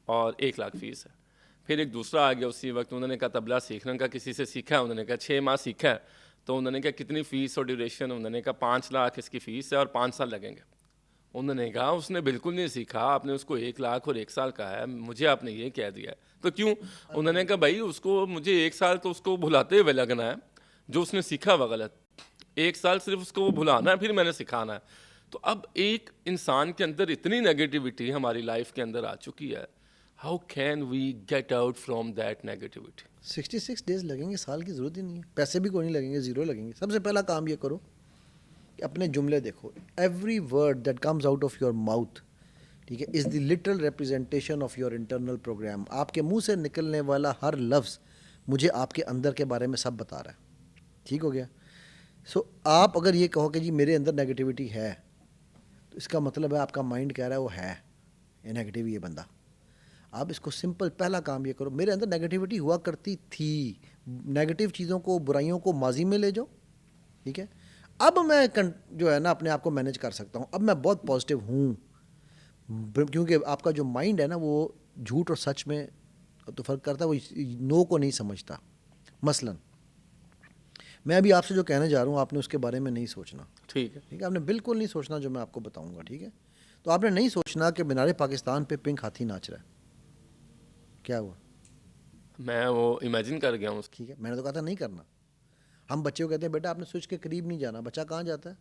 اور 1 لاکھ فیس ہے. پھر ایک دوسرا آ گیا اسی وقت، انہوں نے کہا طبلہ سیکھنے کا کسی سے سیکھا ہے؟ انہوں نے کہا 6 ماہ سیکھا ہے. تو انہوں نے کہا کتنی فیس اور ڈیوریشن؟ انہوں نے کہا 5 لاکھ اس کی فیس ہے اور 5 سال لگیں گے. انہوں نے کہا اس نے بالکل نہیں سیکھا، آپ نے اس کو 1 لاکھ اور 1 سال کہا ہے، مجھے آپ نے یہ کہہ دیا ہے تو کیوں؟ انہوں نے کہا بھائی اس کو مجھے 1 سال تو اس کو بھلاتے ہوئے لگنا ہے جو اس نے سیکھا ہوا غلط. 1 سال صرف اس کو وہ بھلانا ہے، پھر میں نے سکھانا ہے. تو اب ایک انسان کے اندر اتنی نیگیٹیوٹی ہماری لائف کے اندر آ چکی ہے، how can we get out from that negativity? 66 days لگیں گے، سال کی ضرورت ہی نہیں ہے، پیسے بھی کوئی نہیں لگیں گے، زیرو لگیں گے. سب سے پہلا کام یہ کرو کہ اپنے جملے دیکھو. Every word that comes out of your mouth, ٹھیک ہے، is the literal representation of your internal program. آپ کے منہ سے نکلنے والا ہر لفظ مجھے آپ کے اندر کے بارے میں سب بتا رہا ہے. ٹھیک ہو گیا؟ سو آپ اگر یہ کہو کہ جی میرے اندر نیگیٹیوٹی ہے، تو اس کا مطلب ہے آپ کا مائنڈ کہہ رہا ہے وہ ہے یہ نیگیٹیو یہ بندہ. آپ اس کو سمپل پہلا کام یہ کرو، میرے اندر نیگیٹیوٹی ہوا کرتی تھی، نیگیٹیو چیزوں کو برائیوں کو ماضی میں لے جاؤ. ٹھیک ہے، اب میں جو ہے نا اپنے آپ کو مینیج کر سکتا ہوں، اب میں بہت پازیٹیو ہوں، کیونکہ آپ کا جو مائنڈ ہے نا وہ جھوٹ اور سچ میں تو فرق کرتا ہے، وہ نو کو نہیں سمجھتا. مثلا میں ابھی آپ سے جو کہنے جا رہا ہوں آپ نے اس کے بارے میں نہیں سوچنا. ٹھیک ہے. ٹھیک ہے، آپ نے بالکل نہیں سوچنا جو میں آپ کو بتاؤں گا. ٹھیک ہے، تو آپ نے نہیں سوچنا کہ مینار پاکستان پہ پنک ہاتھی ناچ رہا ہے. کیا ہوا؟ میں وہ امیجن کر گیا ہوں. ٹھیک ہے، میں نے تو کہا تھا نہیں کرنا. ہم بچے کو کہتے ہیں بیٹا آپ نے سوئچ کے قریب نہیں جانا، بچہ کہاں جاتا ہے؟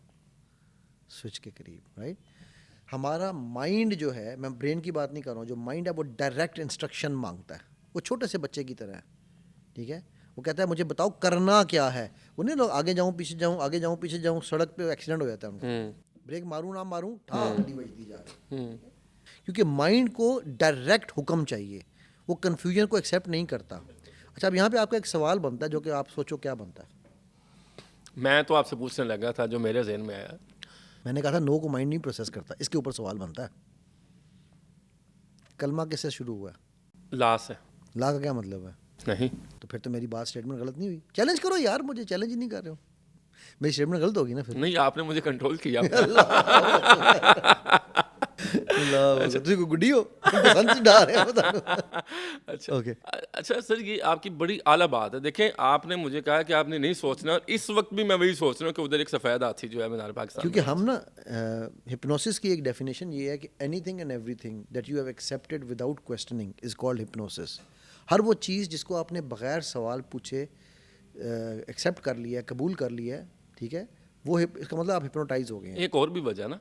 سوئچ کے قریب. رائٹ. ہمارا مائنڈ جو ہے، میں برین کی بات نہیں کر رہا ہوں، جو مائنڈ ہے وہ ڈائریکٹ انسٹرکشن مانگتا ہے، وہ چھوٹے سے بچے کی طرح ہے. ٹھیک ہے، وہ کہتا ہے مجھے بتاؤ کرنا کیا ہے. وہ نہیں لوگ آگے جاؤں پیچھے جاؤں آگے جاؤں پیچھے جاؤں، سڑک پہ ایکسیڈنٹ ہو جاتا ہے ان کا، بریک ماروں نہ ماروں ٹھا گاڑی بجتی جا رہی. کیونکہ مائنڈ کو ڈائریکٹ حکم چاہیے، وہ کنفیوژن کو ایکسیپٹ نہیں کرتا. اچھا اب یہاں پہ آپ کا ایک سوال بنتا ہے جو کہ آپ سوچو کیا بنتا ہے. میں تو آپ سے پوچھنے لگا تھا جو میرے ذہن میں آیا. میں نے کہا تھا نو کو مائنڈ نہیں پروسیس کرتا، اس کے اوپر سوال بنتا ہے. کلمہ کس سے شروع ہوا ہے؟ لا سے. لا کا کیا مطلب ہے؟ نہیں. تو پھر تو میری بات اسٹیٹمنٹ غلط نہیں ہوئی. چیلنج کرو یار، مجھے چیلنج ہی نہیں کر رہے ہو، میری اسٹیٹمنٹ غلط ہوگی نا پھر. نہیں آپ نے مجھے کنٹرول کیا. گڈی ہو ڈا رہے ہیں. اچھا اچھا سر یہ آپ کی بڑی اعلیٰ بات ہے. دیکھیں آپ نے مجھے کہا کہ آپ نے نہیں سوچنا، اور اس وقت بھی میں وہی سوچ رہا ہوں کہ ادھر ایک سفید ہاتھی جو ہے مینار پاکستان. کیونکہ ہم نا ہپنوسس کی ایک ڈیفینیشن یہ ہے کہ anything and everything that you have accepted without questioning is called hypnosis. ہر وہ چیز جس کو آپ نے بغیر سوال پوچھے ایکسیپٹ کر لیا ہے، قبول کر لیا ہے، ٹھیک ہے، وہ اس کا مطلب آپ ہپنوٹائز ہو گئے ہیں. ایک اور بھی وجہ نا،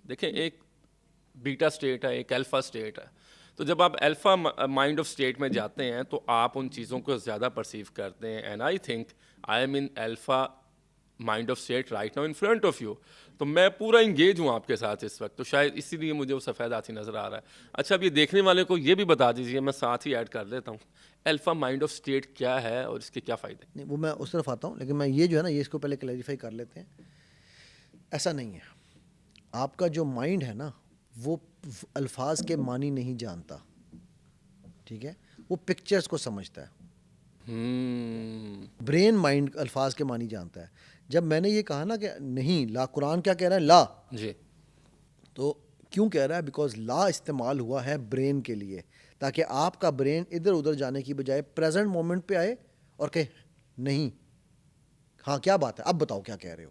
دیکھیں ایک بیٹا اسٹیٹ ہے، ایک الفا اسٹیٹ ہے. تو جب آپ الفا مائنڈ آف اسٹیٹ میں جاتے ہیں تو آپ ان چیزوں کو زیادہ پرسیو کرتے ہیں. And I think I am in alpha mind of state right now in front of you. تو میں پورا انگیج ہوں آپ کے ساتھ اس وقت، تو شاید اسی لیے مجھے وہ سفید ہاتھی نظر آ رہا ہے. اچھا اب یہ دیکھنے والے کو یہ بھی بتا دیجیے، میں ساتھ ہی ایڈ کر دیتا ہوں، الفا مائنڈ آف اسٹیٹ کیا ہے اور اس کے کیا فائدے؟ نہیں وہ میں اس طرف آتا ہوں، لیکن میں یہ جو ہے نا یہ اس کو پہلے کلیریفائی کر لیتے ہیں. ایسا نہیں ہے، آپ کا جو مائنڈ ہے نا وہ الفاظ کے معنی نہیں جانتا. ٹھیک ہے، وہ پکچرز کو سمجھتا ہے. برین مائنڈ الفاظ کے معنی جانتا ہے. جب میں نے یہ کہا نا کہ نہیں لا، قرآن کیا کہہ رہا ہے؟ لا. جی. تو کیوں کہہ رہا ہے؟ بیکاز لا استعمال ہوا ہے برین کے لیے، تاکہ آپ کا برین ادھر ادھر جانے کی بجائے پریزنٹ مومنٹ پہ آئے اور کہے نہیں ہاں کیا بات ہے، اب بتاؤ کیا کہہ رہے ہو.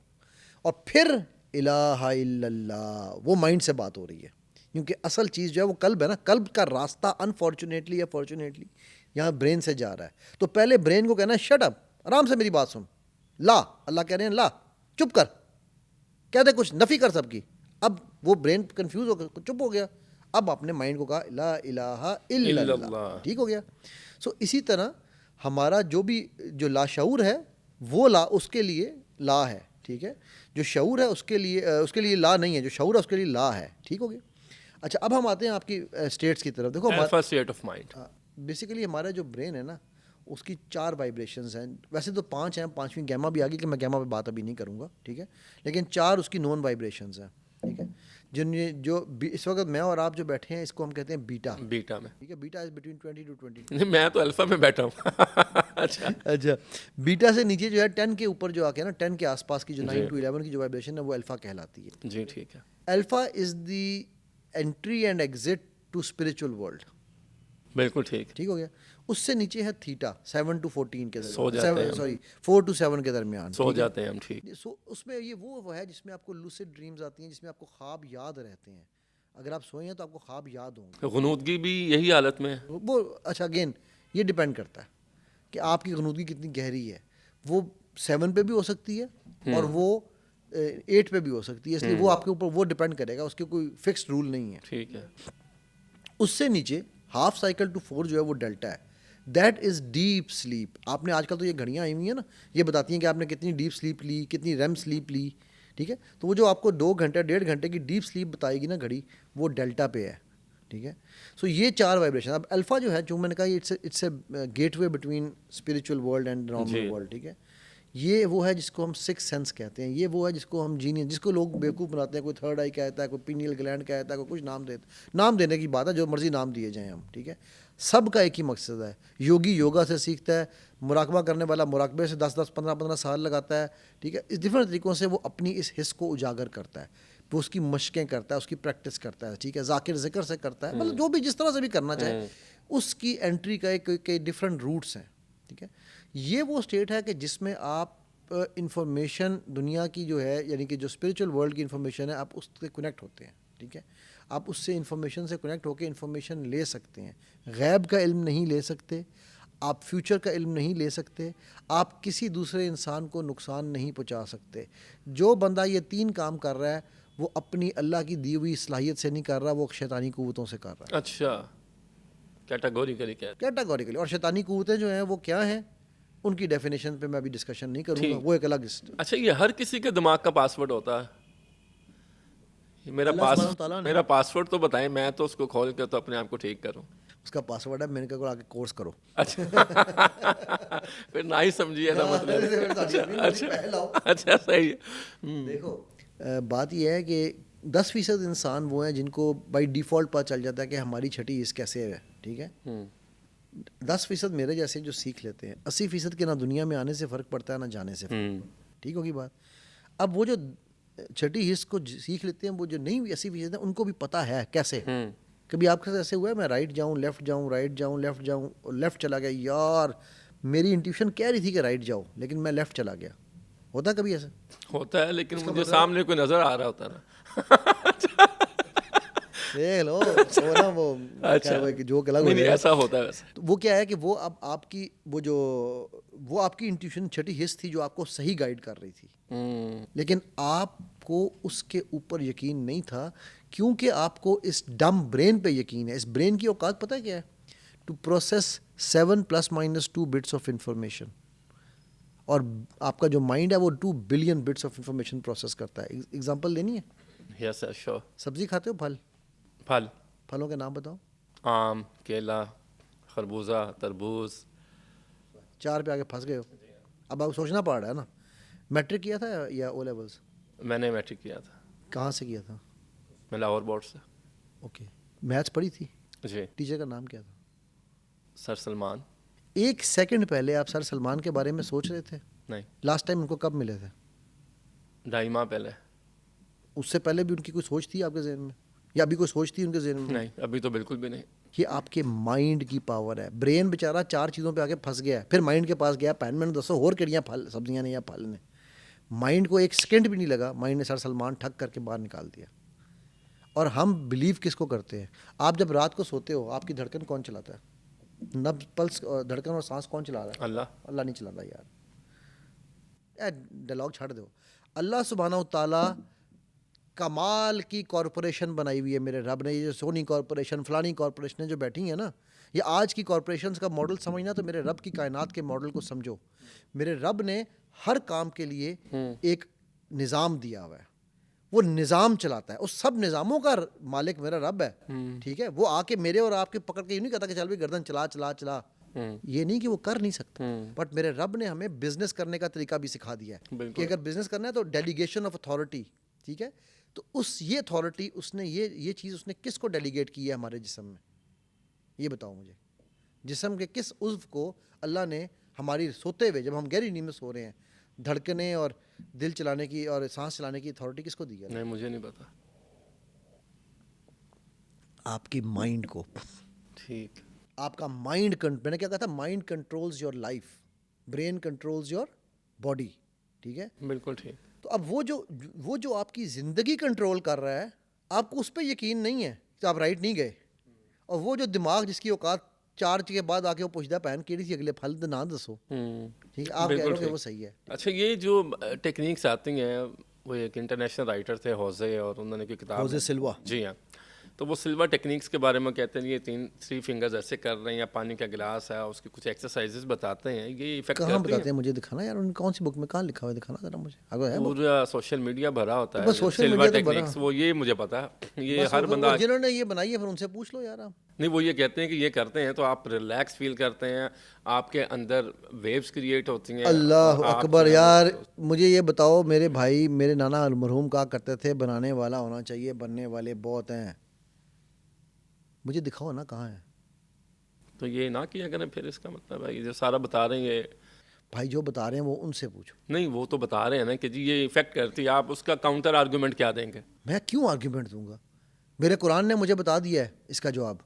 اور پھر الہ الا اللہ، وہ مائنڈ سے بات ہو رہی ہے. کیونکہ اصل چیز جو ہے وہ قلب ہے نا. قلب کا راستہ انفارچونیٹلی یا فارچونیٹلی یہاں برین سے جا رہا ہے. تو پہلے برین کو کہنا ہے شٹ اپ, آرام سے میری بات سن, لا, اللہ کہہ رہے ہیں لا, چپ کر, کہہ دے کچھ, نفی کر سب کی. اب وہ برین کنفیوز ہو گیا, چپ ہو گیا. اب اپنے مائنڈ کو کہا لا الہ الا اللہ, ٹھیک ہو گیا. سو اسی طرح ہمارا جو لاشعور ہے وہ لا اس کے لیے لا ہے, ٹھیک ہے. جو شعور ہے اس کے لیے لا نہیں ہے, جو شعور ہے اس کے لیے لا ہے, ٹھیک ہو گیا. اچھا, اب ہم آتے ہیں آپ کی اسٹیٹس کی طرف. دیکھو alpha state of mind. Basically ہمارا جو برین ہے نا اس کی 4 وائبریشنز ہیں. ویسے تو 5 ہیں, 5ویں گیما بھی آ گئی کہ میں گیما پہ بات ابھی نہیں کروں گا, ٹھیک ہے, لیکن 4 اس کی نون وائبریشنز ہیں, ٹھیک ہے. جو اس وقت میں اور آپ جو بیٹھے ہیں اس کو ہم کہتے ہیں بیٹا. بیٹا میں, ٹھیک ہے, بیٹا از بٹوین 20 to 22. نہیں میں تو الفا میں بیٹھا ہوں. اچھا, بیٹا سے نیچے جو ہے 10 کے اوپر جو آ کے نا 10 کے آس پاس کی جو 9 to 11 کی جو وائبریشن ہے وہ الفا کہلاتی ہے. جی ٹھیک ہے. Alpha is the entry and exit to spiritual world. بالکل ٹھیک. ٹھیک ہو گیا. اس سے نیچے ہے تھیٹا 7 to 14 کے سو جاتے ہیں, سوری 4 to 7 کے درمیان سو جاتے ہیں ہم. ٹھیک. سو اس میں یہ وہ ہے جس میں آپ کو لوسیڈ ڈریمز آتی ہیں, جس میں آپ کو خواب یاد رہتے ہیں. اگر آپ سوئے ہیں تو آپ کو خواب یاد ہوں گے. غنودگی بھی یہی حالت میں ہے. وہ اچھا اگین یہ ڈپینڈ کرتا ہے کہ آپ کی غنودگی کتنی گہری ہے. وہ 7 پہ بھی ہو سکتی ہے اور وہ 8 پہ بھی ہو سکتی ہے, اس لیے وہ آپ کے اوپر وہ ڈپینڈ کرے گا, اس کے کوئی فکسڈ رول نہیں ہے. ٹھیک ہے. اس سے نیچے ہاف سائیکل ٹو 4 جو ہے وہ ڈیلٹا ہے. That is deep sleep. آپ نے آج کل تو یہ گھڑیاں آئی ہوئی ہیں نا, یہ بتاتی ہیں کہ آپ نے کتنی ڈیپ سلیپ لی, کتنی ریم سلیپ لی, ٹھیک ہے. تو وہ جو آپ کو 2 گھنٹے 1.5 گھنٹے کی ڈیپ سلیپ بتائے گی نا گھڑی, وہ ڈیلٹا پہ ہے, ٹھیک ہے. سو یہ 4 وائبریشن. اب الفا جو ہے, جو میں نے کہا it's a gateway between spiritual world and normal world, ٹھیک ہے. یہ وہ ہے جس کو ہم 6 سینس کہتے ہیں. یہ وہ ہے جس کو ہم جینیس, جس کو لوگ بیوقوف بناتے ہیں. کوئی تھرڈ آئی کہتا ہے, کوئی پینیل گلینڈ کہتا ہے, کوئی کچھ نام دیتا ہے. نام دینے کی بات ہے, جو مرضی نام دیے جائیں ہم, ٹھیک ہے. سب کا ایک ہی مقصد ہے. یوگی یوگا سے سیکھتا ہے, مراقبہ کرنے والا مراقبے سے 10 15 سال لگاتا ہے, ٹھیک ہے. اس ڈفرینٹ طریقوں سے وہ اپنی اس حص کو اجاگر کرتا ہے, وہ اس کی مشقیں کرتا ہے, اس کی پریکٹس کرتا ہے, ٹھیک ہے. ذاکر ذکر سے کرتا ہے, مطلب جو بھی جس طرح سے بھی کرنا چاہے, اس کی انٹری کا ایک ڈفرینٹ روٹس ہیں, ٹھیک ہے. یہ وہ اسٹیٹ ہے کہ جس میں آپ انفارمیشن دنیا کی جو ہے, یعنی کہ جو اسپریچول ورلڈ کی انفارمیشن ہے, آپ اس سے کنیکٹ ہوتے ہیں, ٹھیک ہے. آپ اس سے انفارمیشن سے کنیکٹ ہو کے انفارمیشن لے سکتے ہیں. غیب کا علم نہیں لے سکتے, آپ فیوچر کا علم نہیں لے سکتے, آپ کسی دوسرے انسان کو نقصان نہیں پہنچا سکتے. جو بندہ یہ 3 کام کر رہا ہے وہ اپنی اللہ کی دی ہوئی صلاحیت سے نہیں کر رہا, وہ شیطانی قوتوں سے کر رہا ہے. اچھا, کیٹاگوریکلی. اور شیطانی قوتیں جو ہیں وہ کیا ہیں, ان کی ڈیفینیشن پہ میں ابھی ڈسکشن نہیں کروں گا, وہ ایک الگ. اچھا, یہ ہر کسی کے دماغ کا پاسورڈ ہوتا ہے. میرا پاسورڈ تو بتائیں, میں تو اس کو کھول کے تو اپنے آپ کو ٹھیک کروں. اس کا پاسورڈ ہے, میں نے کہا آگے کورس کرو. اچھا, پھر نہ ہی سمجھیے نا مطلب. اچھا صحیح ہے. دیکھو بات یہ ہے کہ 10% انسان وہ ہیں جن کو بائی ڈیفالٹ پتہ چل جاتا ہے کہ ہماری چھٹی حص کیسے ہے, ٹھیک ہے. 10% میرے جیسے جو سیکھ لیتے ہیں. 80% کے نہ دنیا میں آنے سے فرق پڑتا ہے نہ جانے سے فرق پڑتا ہے, ٹھیک ہوگی بات. اب وہ جو چھٹی حص کو سیکھ لیتے ہیں, وہ جو نہیں 80% ہیں ان کو بھی پتہ ہے کیسے. کبھی آپ کے ساتھ ایسے ہوا ہے میں رائٹ جاؤں لیفٹ جاؤں, رائٹ جاؤں لیفٹ جاؤں, لیفٹ چلا گیا, یار میری انٹیوشن کہہ رہی تھی کہ رائٹ جاؤ لیکن میں لیفٹ چلا گیا. ہوتا ہے کبھی ایسا؟ ہوتا ہے, لیکن مجھے سامنے کوئی نظر آ رہا ہوتا ہے نا. دیکھ لو وہ جوک الگ ہو ایسا ہوتا ہے. ویسے وہ کیا ہے کہ وہ اب آپ کی وہ آپ کی انٹیوشن چھٹی حص تھی جو آپ کو صحیح گائیڈ کر رہی تھی, لیکن آپ کو اس کے اوپر یقین نہیں تھا کیونکہ آپ کو اس ڈم برین پہ یقین ہے. اس برین کی اوقات پتہ ہے کیا ہے؟ To process 7 ± 2 bits of information. اور آپ کا جو مائنڈ ہے وہ 2 billion bits of information process کرتا ہے. ایگزامپل دینی ہے؟ یس سر, شور. سبزی کھاتے ہو؟ پھلوں کے نام بتاؤ. آم, کیلا, خربوزہ, تربوز. 4 پہ آگے پھنس گئے ہو. اب آپ سوچنا پڑ رہا ہے نا. میٹرک کیا تھا یا او لیولس؟ میں نے میٹرک کیا تھا. کہاں سے کیا تھا؟ میں لاہور بورڈ سے. اوکے. میتھس پڑھی تھی؟ جی. ٹیچر کا نام کیا تھا؟ سر سلمان. 1 سیکنڈ پہلے آپ سر سلمان کے بارے میں سوچ رہے تھے؟ نہیں. لاسٹ ٹائم ان کو کب ملے تھے؟ 2.5 ماہ پہلے. اس سے پہلے بھی ان کی کوئی سوچ تھی آپ کے ذہن میں, یا ابھی کوئی سوچ تھی ان کے ذہن میں؟ نہیں, ابھی تو بالکل بھی نہیں. یہ آپ کے مائنڈ کی پاور ہے. برین بیچارہ 4 چیزوں پہ آگے پھنس گیا ہے, پھر مائنڈ کے پاس گیا, پین میں نے دسو اور کیڑیاں پھل سبزیاں نے یا پھل نے. مائنڈ کو 1 سیکنڈ بھی نہیں لگا, مائنڈ نے سر سلمان ٹھک کر کے باہر نکال دیا. اور ہم بلیو کس کو کرتے ہیں؟ آپ جب رات کو سوتے ہو آپ کی دھڑکن کون چلاتا ہے؟ نبض، پلس، دھڑکن اور سانس کون چلا رہا ہے؟ اللہ نہیں چلاتا یار، ڈائلاگ چھاڑ دو. اللہ سبحانہ و تعالیٰ کمال کی کارپوریشن بنائی ہوئی ہے میرے رب نے. یہ جو سونی کارپوریشن، فلانی کارپوریشنیں جو بیٹھی ہیں نا، یہ آج کی کارپوریشنز کا ماڈل سمجھنا تو میرے رب کی کائنات کے ماڈل کو سمجھو. میرے رب نے ہر کام کے لیے ایک نظام دیا ہوا ہے، وہ نظام چلاتا ہے. اس سب نظاموں کا مالک میرا رب ہے. ٹھیک ہے، وہ آ کے میرے اور آپ کے پکڑ کے یوں نہیں کہتا کہ چل بھی گردن چلا چلا چلا، یہ نہیں کہ وہ کر نہیں سکتا. بٹ میرے رب نے ہمیں بزنس کرنے کا طریقہ بھی سکھا دیا ہے کہ اگر بزنس کرنا ہے تو ڈیلیگیشن آف اتھارٹی. ٹھیک ہے، تو یہ اتھارٹی اس نے یہ چیز اس نے کس کو ڈیلیگیٹ کی ہے ہمارے جسم میں؟ یہ بتاؤ مجھے. جسم کے کس عضو کو اللہ نے ہماری سوتے ہوئے، جب ہم گہری نیند میں سو رہے ہیں، دھڑکنے اور دل چلانے کی اور سانس چلانے کی اتھارٹی کس کو دی ہے؟ نہیں، مجھے نہیں پتا. آپ کی مائنڈ کو. ٹھیک. آپ کا مائنڈ، میں نے کیا کہا تھا؟ Mind controls your life, brain controls your body. ٹھیک ہے، بالکل ٹھیک. تو اب وہ جو آپ کی زندگی کنٹرول کر رہا ہے، آپ کو اس پہ یقین نہیں ہے کہ آپ رائٹ نہیں گئے. اور وہ جو دماغ جس کی اوقات 4 کے بعد آ کے وہ پوچھتا ہے پہن کیڑی سی اگلے پھل تو نہ دسو. ٹھیک ہے، آپ کہہ رہے ہو کہ وہ صحیح ہے. اچھا، یہ جو ٹیکنیکس آتی ہیں، وہ ایک انٹرنیشنل رائٹر تھے ہوزے، اور انہوں نے کوئی کتاب، ہوزے سلوا. جی ہاں، تو وہ سلوا ٹیکنیکس کے بارے میں کہتے ہیں یہ 3 فنگرز ایسے کر رہے ہیں، یا پانی کا گلاس ہے، اس کی کچھ ایکسرسائزز بتاتے ہیں. یہ افیکٹ کہاں بتاتے ہیں؟ مجھے دکھانا یار، ان کون سی بک میں کہاں لکھا ہوا ہے؟ دکھانا ذرا مجھے. پورا سوشل میڈیا بھرا ہوتا ہے بس سوشل سلوا میڈیا تو ٹیکنیکس. وہ یہ مجھے پتا ہے، یہ ہر بندہ بندہ، جنہوں نے یہ بنائی ہے پھر ان سے پوچھ لو یار. آپ نہیں، وہ یہ کہتے ہیں کہ یہ کرتے ہیں تو آپ ریلیکس فیل کرتے ہیں، آپ کے اندر ویوز کریٹ ہوتی ہیں. اللہ اکبر یار. مجھے یہ بتاؤ میرے بھائی، میرے نانا المرحوم کہا کرتے تھے بنانے والا ہونا چاہیے، بننے والے بہت ہیں. مجھے دکھاؤ نا کہاں ہے. تو یہ نہ کیا کریں پھر. اس کا مطلب ہے جو سارا بتا رہے ہیں، بھائی جو بتا رہے ہیں وہ ان سے پوچھو. نہیں، وہ تو بتا رہے ہیں نا کہ جی یہ افیکٹ کرتی ہے، آپ اس کا کاؤنٹر آرگومنٹ کیا دیں گے؟ میں کیوں آرگیومنٹ دوں گا؟ میرے قرآن نے مجھے بتا دیا ہے اس کا جواب.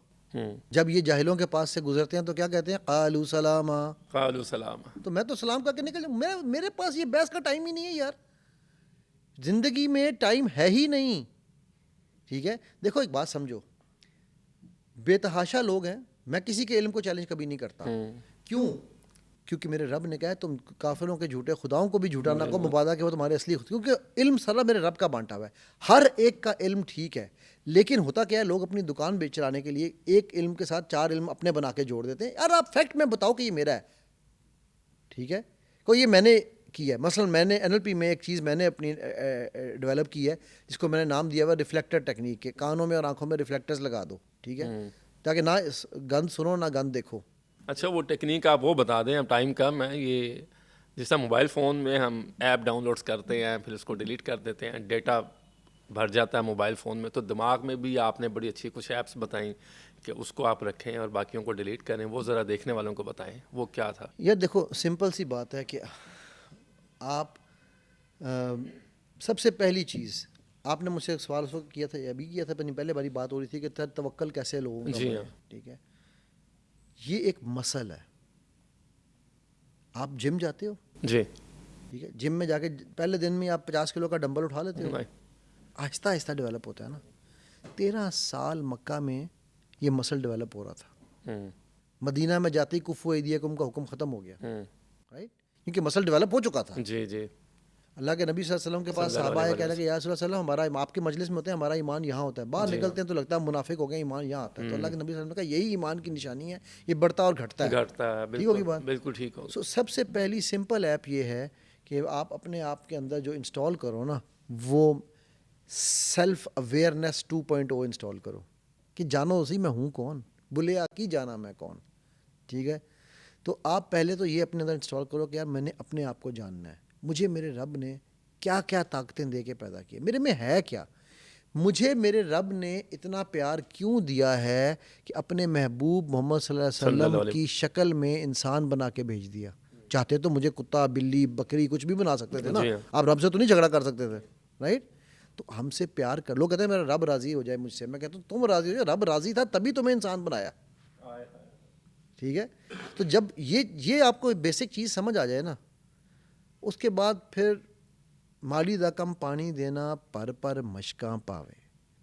جب یہ جاہلوں کے پاس سے گزرتے ہیں تو کیا کہتے ہیں؟ قالوا سلاما. قالوا سلاما. تو میں تو سلام کر کے نکل جاؤں. میرے پاس یہ بحث کا ٹائم ہی نہیں ہے یار. زندگی میں ٹائم ہے ہی نہیں. ٹھیک ہے، دیکھو ایک بات سمجھو، بے تحاشا لوگ ہیں. میں کسی کے علم کو چیلنج کبھی نہیں کرتا. کیوں؟ کیونکہ میرے رب نے کہا ہے تم کافروں کے جھوٹے خداؤں کو بھی جھوٹا نہ کو مبادہ کہ وہ تمہارے اصلی خود. کیونکہ علم سارا میرے رب کا بانٹا ہوا ہے. ہر ایک کا علم ٹھیک ہے، لیکن ہوتا کیا ہے، لوگ اپنی دکان چلانے کے لیے ایک علم کے ساتھ 4 علم اپنے بنا کے جوڑ دیتے ہیں. یار آپ فیکٹ میں بتاؤ کہ یہ میرا ہے. ٹھیک ہے، کوئی یہ میں نے کی ہے. مثلا میں نے NLP میں ایک چیز میں نے اپنی ڈیولپ کی ہے جس کو میں نے نام دیا ہوا ریفلیکٹر ٹیکنیک کے. کانوں میں اور آنکھوں میں ریفلیکٹرز لگا دو. ٹھیک ہے، تاکہ نہ گند سنو نہ گند دیکھو. اچھا، وہ ٹیکنیک آپ وہ بتا دیں، اب ٹائم کم ہے. یہ جس طرح موبائل فون میں ہم ایپ ڈاؤن لوڈس کرتے ہیں پھر اس کو ڈیلیٹ کر دیتے ہیں، ڈیٹا بھر جاتا ہے موبائل فون میں، تو دماغ میں بھی آپ نے بڑی اچھی کچھ ایپس بتائیں کہ اس کو آپ رکھیں اور باقیوں کو ڈیلیٹ کریں. وہ ذرا دیکھنے والوں کو بتائیں وہ کیا تھا. یار دیکھو سمپل سی بات ہے کہ آپ سب سے پہلی چیز آپ نے مجھ سے ایک سوال اس وقت کیا تھا، ابھی کیا تھا، پہلے باری بات ہو رہی تھی کہ توکل کیسے لوگوں کا جی بنے. ہاں. ٹھیک ہے، یہ ایک مسئلہ ہے. آپ جم جاتے ہو؟ جی. ٹھیک ہے، جم میں جا کے پہلے دن میں آپ 50 کلو کا ڈمبل اٹھا لیتے ہو؟ آہستہ آہستہ ڈیولپ ہوتا ہے نا. 13 سال مکہ میں یہ مسل ڈیولپ ہو رہا تھا. مدینہ میں جاتے ہی کفو ایدیکم کا حکم ختم ہو گیا، رائٹ، کیونکہ مسل ڈیولپ ہو چکا تھا. جی جی. اللہ کے نبی صلی اللہ علیہ وسلم کے پاس صحابہ آئے، کہہ رہے کہ یا رسول اللہ صلی اللہ علیہ وسلم، ہمارا آپ کے مجلس میں ہوتے ہیں، ہمارا ایمان یہاں ہوتا ہے، باہر نکلتے ہیں تو لگتا ہے منافق ہو گئے، ایمان یہاں آتا ہے. تو اللہ کے نبی صلی اللہ علیہ وسلم نے کہا یہی ایمان کی نشانی ہے، یہ بڑھتا اور گھٹتا ہے. ٹھیک ہوگی بات؟ بالکل ٹھیک ہو. سو سب سے پہلی سمپل ایپ یہ ہے کہ آپ اپنے آپ کے اندر جو انسٹال کرو نا، وہ سیلف اویئرنیس 2.0 انسٹال کرو کہ جانو اسی میں ہوں کون، بلیا کی جانا میں کون. ٹھیک ہے، تو آپ پہلے تو یہ اپنے اندر انسٹال کرو کہ یار میں نے اپنے آپ کو جاننا ہے. مجھے میرے رب نے کیا کیا طاقتیں دے کے پیدا کیے، میرے میں ہے کیا. مجھے میرے رب نے اتنا پیار کیوں دیا ہے کہ اپنے محبوب محمد صلی اللہ علیہ وسلم کی شکل میں انسان بنا کے بھیج دیا. چاہتے تو مجھے کتا بلی بکری کچھ بھی بنا سکتے تھے نا، آپ رب سے تو نہیں جھگڑا کر سکتے تھے، رائٹ. تو ہم سے پیار کر لو. کہتے ہیں میرا رب راضی ہو جائے مجھ سے. میں کہتا ہوں تم راضی ہو جائے، رب راضی تھا تبھی تمہیں انسان بنایا. ٹھیک ہے، تو جب یہ آپ کو بیسک چیز سمجھ آ جائے نا، اس کے بعد پھر مالی دا کم پانی دینا پر مشکاں پاوے.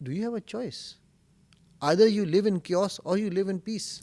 Do you have a choice? Either you live in chaos or you live in peace.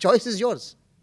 Choice is yours.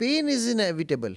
Pain is inevitable.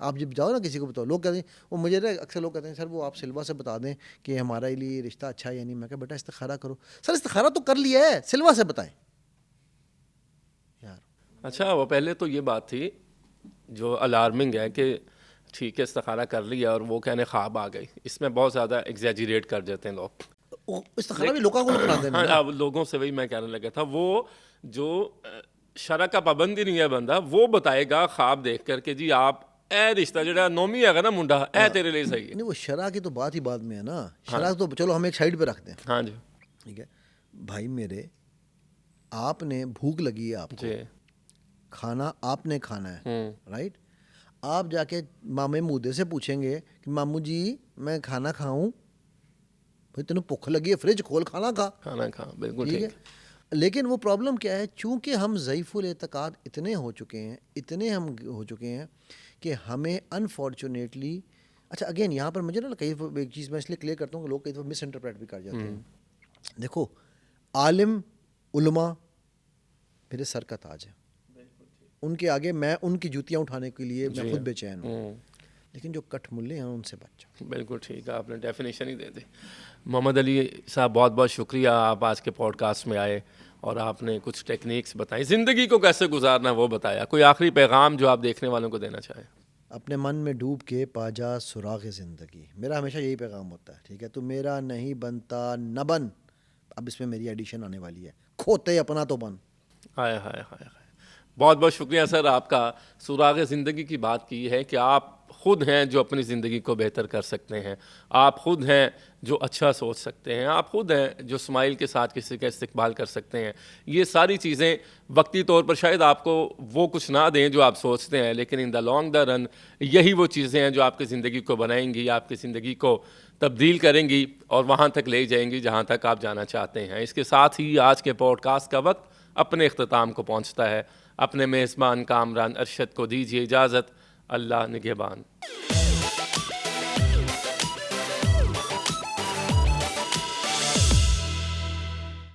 آپ جب جاؤ نا کسی کو بتاؤ، لوگ کہتے ہیں وہ مجھے اکثر لوگ کہتے ہیں سر وہ آپ سلوا سے بتا دیں کہ ہمارے لیے رشتہ اچھا ہے یا نہیں. میں کہا بیٹا استخارہ کرو. سر استخارہ تو کر لیا ہے، سلوا سے بتائیں یار. اچھا وہ پہلے تو یہ بات تھی جو الارمنگ ہے کہ ٹھیک ہے استخارہ کر لیا اور وہ کہنے خواب آ گئی، اس میں بہت زیادہ ایگزیجریٹ کر دیتے ہیں لوگ. استخارہ بھی لوگوں کو کراتے ہاں ہیں نا. اب لوگوں سے وہی میں کہنے لگا تھا، وہ جو شرع کا پابند ہی نہیں ہے بندہ، وہ بتائے گا خواب دیکھ کر کہ جی آپ اے رشتہ جڑا نومی ہے نا منڈا اے تیرے لیے صحیح ہے. نہیں وہ شرع کی تو بات ہی بعد میں ہے نا. شرع تو چلو ہم ایک سائڈ پہ رکھتے ہیں. ہاں جی ٹھیک ہے بھائی میرے، آپ نے بھوک لگی ہے آپ کو، جی کھانا آپ نے کھانا ہے ہوں رائٹ. آپ جا کے مامے مودے سے پوچھیں گے کہ ماموں جی میں کھانا کھاؤں؟ بھائی تینوں بھوک لگی ہے فریج کھول کھانا کھا. کھانا کھا بالکل ٹھیک ٹھیک ہے. لیکن وہ پرابلم کیا ہے، چونکہ ہم ضعیف الاعتقاد اتنے ہو چکے ہیں، اتنے ہم ہو چکے ہیں کہ ہمیں انفارچونیٹلی. اچھا اگین یہاں پر مجھے نا کئی ایک چیز میں اس لیے کلیئر کرتا ہوں کہ لوگ کئی دفعہ مس انٹرپریٹ بھی کر جاتے ہیں. دیکھو عالم علماء میرے سر کا تاج ہے، ان کے آگے میں ان کی جوتیاں اٹھانے کے لیے میں خود بے چین ہوں. لیکن جو کٹ ملے ہیں ان سے بچ جاؤ. بالکل ٹھیک ہے، آپ نے ڈیفینیشن ہی دے دی. محمد علی صاحب بہت بہت شکریہ، آپ آج کے پوڈ کاسٹ میں آئے اور آپ نے کچھ ٹیکنیکس بتائیں، زندگی کو کیسے گزارنا وہ بتایا. کوئی آخری پیغام جو آپ دیکھنے والوں کو دینا چاہیں؟ اپنے من میں ڈوب کے پا جا سراغ زندگی. میرا ہمیشہ یہی پیغام ہوتا ہے. ٹھیک ہے تو میرا نہیں بنتا نہ بن. اب اس میں میری ایڈیشن آنے والی ہے، کھوتے اپنا تو بن. ہائے ہائے ہائے ہائے. بہت بہت شکریہ سر آپ کا. سراغ زندگی کی بات کی ہے کہ آپ خود ہیں جو اپنی زندگی کو بہتر کر سکتے ہیں، آپ خود ہیں جو اچھا سوچ سکتے ہیں، آپ خود ہیں جو اسمائل کے ساتھ کسی کا استقبال کر سکتے ہیں. یہ ساری چیزیں وقتی طور پر شاید آپ کو وہ کچھ نہ دیں جو آپ سوچتے ہیں، لیکن ان دا لانگ دا رن یہی وہ چیزیں ہیں جو آپ کی زندگی کو بنائیں گی، آپ کی زندگی کو تبدیل کریں گی اور وہاں تک لے جائیں گی جہاں تک آپ جانا چاہتے ہیں. اس کے ساتھ ہی آج کے پوڈ کاسٹ کا وقت اپنے اختتام کو پہنچتا ہے. اپنے میزبان کامران ارشد کو دیجیے اجازت. اللہ نگہبان.